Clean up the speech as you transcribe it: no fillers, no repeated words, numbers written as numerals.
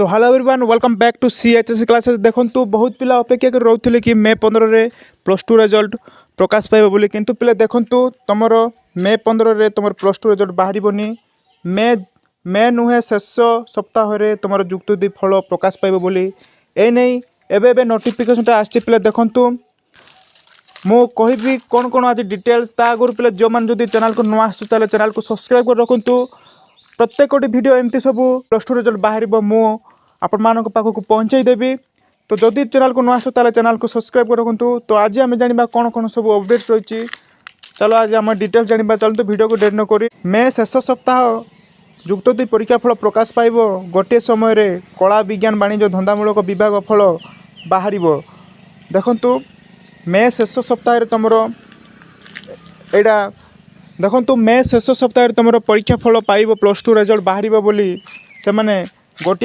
So hello everyone welcome back to CHS classes. देखो बहुत पिला अपेक्षा कर रोते कि मे 15 रे प्लस टू रिजल्ट प्रकाश पाइब बोली, किंतु पिला देखु तुम मे 15 रे तुम प्लस टू रिजल्ट बाहरनी। मे मे नुहे शेष सप्ताह रे तुम जुक्त दी फल प्रकाश पाइब बोली। ए नहीं एबे नोटिफिकेशनटा आसी पिला देखु मु कहि कौन कौन आज डिटेल्स ता आगुरी पिला जो मैंने जो चैनल को नुआ आसु चैनल को सब्सक्राइब कर रखु। प्रत्येक वीडियो एमती सब प्लस टू रिजल्ट बाहर मु आपण मान पाखक पहुँचाई देवी। तो जदि चैनल को नुआ आसु चैनल को सब्सक्राइब कर रखु। तो आज आम जाना कौन कौन सब अपडेट्स रही। चलो आज आम डिटेल्स जाना। चलते वीडियो को डेट न करी मे शेष सप्ताह जुक्त दुई परीक्षा फल प्रकाश पाइब। गोटे समय रे कला विज्ञान वाणिज्य धंदामूलक विभाग फल बाहर। देखु मे शेष सप्ताह तुमर एटा देखु मे शेष सप्ताह तुम परीक्षा फल पाइब प्लस टू रिजल्ट बाहर बोली से गोटे